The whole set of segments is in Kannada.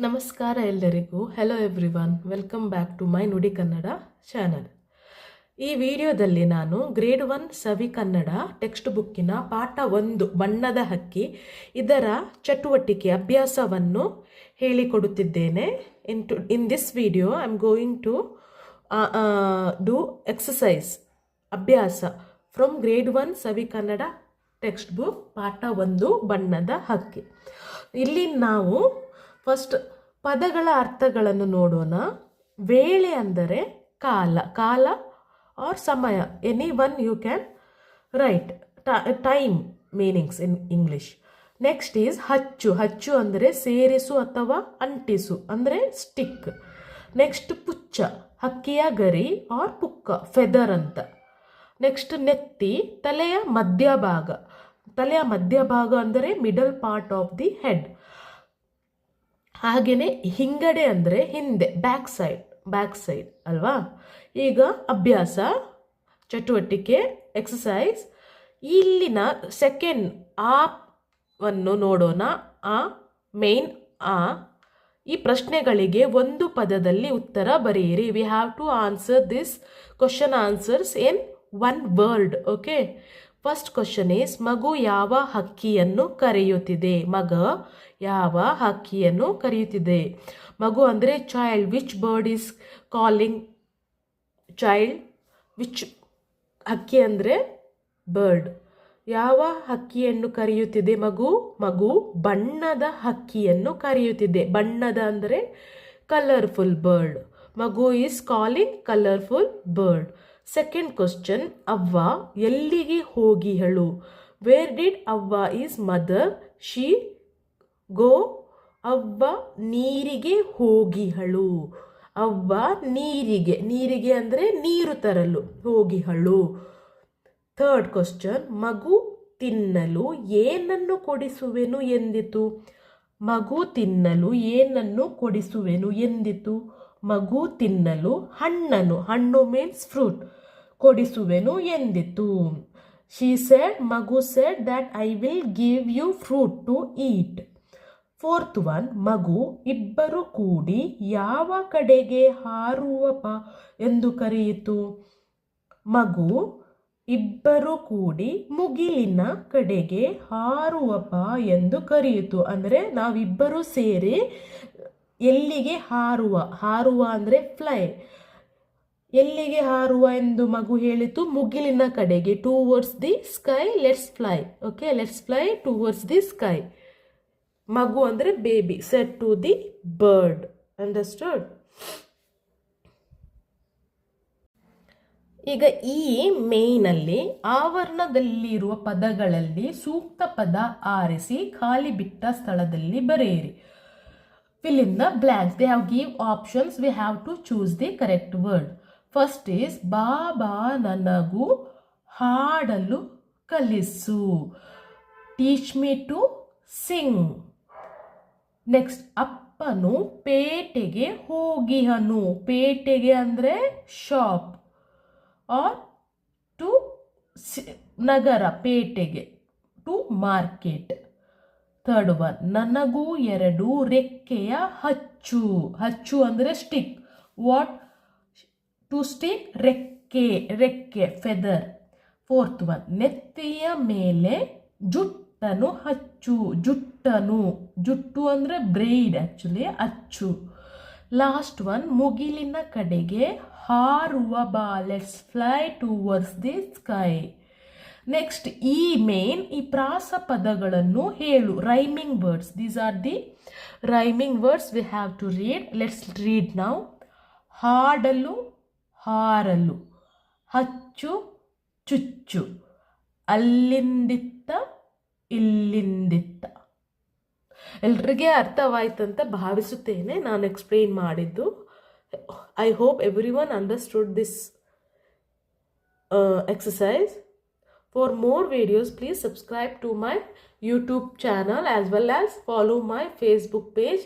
ನಮಸ್ಕಾರ ಎಲ್ಲರಿಗೂ. Hello everyone, welcome back to my Nudi Kannada channel. ಈ ವಿಡಿಯೋದಲ್ಲಿ ನಾನು ಗ್ರೇಡ್ 1 ಸವಿ ಕನ್ನಡ ಟೆಕ್ಸ್ಟ್ ಬುಕ್ಕಿನ ಪಾಠ 1 ಬಣ್ಣದ ಹಕ್ಕಿ ಇದರ ಚಟುವಟಿಕೆ ಅಭ್ಯಾಸವನ್ನು ಹೇಳಿಕೊಡುತ್ತಿದ್ದೇನೆ. In this video I am going to do exercise ಅಭ್ಯಾಸ from grade 1 Savi Kannada text book ಪಾಠ 1 ಬಣ್ಣದ ಹಕ್ಕಿ. ಇಲ್ಲಿ ನಾವು ಫಸ್ಟ್ ಪದಗಳ ಅರ್ಥಗಳನ್ನು ನೋಡೋಣ. ವೇಳೆ ಅಂದರೆ ಕಾಲ ಆರ್ ಸಮಯ. Any one you can write time meanings in English. Next is ಹಚ್ಚು ಅಂದರೆ ಸೇರಿಸು ಅಥವಾ ಅಂಟಿಸು ಅಂದರೆ ಸ್ಟಿಕ್. ನೆಕ್ಸ್ಟ್ ಪುಚ್ಚ, ಹಕ್ಕಿಯ ಗರಿ ಆರ್ ಪುಕ್ಕ ಫೆದರ್ ಅಂತ. ನೆಕ್ಸ್ಟ್ ನೆತ್ತಿ, ತಲೆಯ ಮಧ್ಯಭಾಗ ಅಂದರೆ middle part of the head. ಹಾಗೆಯೇ ಹಿಂಗಡೆ ಅಂದರೆ ಹಿಂದೆ, ಬ್ಯಾಕ್ ಸೈಡ್ ಅಲ್ವಾ. ಈಗ ಅಭ್ಯಾಸ ಚಟುವಟಿಕೆ ಎಕ್ಸಸೈಸ್. ಇಲ್ಲಿನ ಸೆಕೆಂಡ್ ವನ್ನು ನೋಡೋಣ. ಮೇನ್ ಈ ಪ್ರಶ್ನೆಗಳಿಗೆ ಒಂದು ಪದದಲ್ಲಿ ಉತ್ತರ ಬರೆಯಿರಿ. We have to answer this question answers in one word. Okay, first question is ಮಗು ಯಾವ ಹಕ್ಕಿಯನ್ನು ಕರೆಯುತ್ತಿದೆ? ಮಗು ಅಂದರೆ child. Which bird is calling child? Which ಹಕ್ಕಿ ಅಂದರೆ ಬರ್ಡ್. ಯಾವ ಹಕ್ಕಿಯನ್ನು ಕರೆಯುತ್ತಿದೆ ಮಗು ಬಣ್ಣದ ಹಕ್ಕಿಯನ್ನು ಕರೆಯುತ್ತಿದೆ. ಬಣ್ಣದ ಅಂದರೆ ಕಲರ್ಫುಲ್ ಬರ್ಡ್. ಮಗು is calling colourful bird. Second question, ಅವ್ವ ಎಲ್ಲಿಗೆ ಹೋಗಿಹಳು? ವೇರ್ ಡಿಡ್ ಅವ್ವ ಈಸ್ ಮದರ್ ಶಿ ಗೋ? ಅವ್ವ ನೀರಿಗೆ ಹೋಗಿಹಳು. ಅವ್ವ ನೀರಿಗೆ ಅಂದರೆ ನೀರು ತರಲು ಹೋಗಿಹಳು. ಥರ್ಡ್ ಕ್ವಶನ್, ಮಗು ತಿನ್ನಲು ಏನನ್ನು ಕೊಡಿಸುವೆನು ಎಂದಿತು? ಮಗು ತಿನ್ನಲು ಏನನ್ನು ಕೊಡಿಸುವೆನು ಎಂದಿತು? ಮಗು ತಿನ್ನಲು ಹಣ್ಣು ಮೀನ್ಸ್ ಫ್ರೂಟ್ ಕೊಡಿಸುವೆನು ಎಂದಿತು. ಮಗು said that I will give you fruit to eat. Fourth one, ಮಗು ಇಬ್ಬರು ಕೂಡಿ ಯಾವ ಕಡೆಗೆ ಹಾರುವಪ ಎಂದು ಕರೆಯಿತು? ಮಗು ಇಬ್ಬರು ಕೂಡಿ ಮುಗಿಲಿನ ಕಡೆಗೆ ಹಾರುವಪ ಎಂದು ಕರೆಯಿತು. ಅಂದರೆ ನಾವಿಬ್ಬರು ಸೇರಿ ಎಲ್ಲಿಗೆ ಹಾರುವ ಅಂದರೆ ಫ್ಲೈ. ಎಲ್ಲಿಗೆ ಹಾರುವ ಎಂದು ಮಗು ಹೇಳಿತು? ಮುಗಿಲಿನ ಕಡೆಗೆ. Towards the sky let's fly. Okay, let's fly towards the sky. ಮಗು ಅಂದರೆ baby said to the bird. Understood? ಈಗ ಈ ಮೇಯ್ನಲ್ಲಿ ಆವರಣದಲ್ಲಿರುವ ಪದಗಳಲ್ಲಿ ಸೂಕ್ತ ಪದ ಆರಿಸಿ ಖಾಲಿ ಬಿಟ್ಟ ಸ್ಥಳದಲ್ಲಿ ಬರೆಯಿರಿ. Fill in the blanks. They have give options. We have to choose the correct word. First is ಬಾಬಾ ನನಗೂ ಹಾಡಲು ಕಲಿಸು. Teach me to sing. Next, ಅಪ್ಪನು ಪೇಟೆಗೆ ಹೋಗಿಹನು. ಪೇಟೆಗೆ ಅಂದರೆ ಶಾಪ್ ಆರ್ ಟು ನಗರ, ಪೇಟೆಗೆ ಟು ಮಾರ್ಕೆಟ್. ಥರ್ಡ್ ಒನ್, ನನಗೂ 2 ರೆಕ್ಕೆಯ ಹಚ್ಚು ಅಂದರೆ ಸ್ಟಿಕ್. What to stick? ರೆಕ್ಕೆ ಫೆದರ್. ಫೋರ್ತ್ ಒನ್, ನೆತ್ತಿಯ ಮೇಲೆ ಜುಟ್ಟನು ಹಚ್ಚು. ಜುಟ್ಟು ಅಂದರೆ ಬ್ರೈಡ್, ಆಕ್ಚುಲಿ ಅಚ್ಚು. ಲಾಸ್ಟ್ ಒನ್, ಮುಗಿಲಿನ ಕಡೆಗೆ ಹಾರುವ ಬಾ. Let's fly towards the sky. Next ಈ ಪ್ರಾಸ ಪದಗಳನ್ನು ಹೇಳು. Rhyming words. These are the rhyming words we have to read. Let's read now. ಹಾಡಲು ಹಾರಲು, ಹಚ್ಚು ಚುಚ್ಚು, ಅಲ್ಲಿಂದಿತ್ತ ಇಲ್ಲಿಂದಿತ್ತ. ಎಲ್ರಿಗೆ ಅರ್ಥವಾಯ್ತಂತ ಭಾವಿಸುತ್ತೇನೆ ನಾನು ಎಕ್ಸ್ಪ್ಲೇನ್ ಮಾಡಿದ್ದು. I hope every one understood this exercise. For more videos, please subscribe to my YouTube channel as well as follow my Facebook page.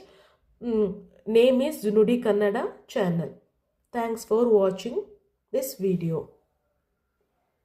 Name is Nudi Kannada channel. Thanks for watching this video.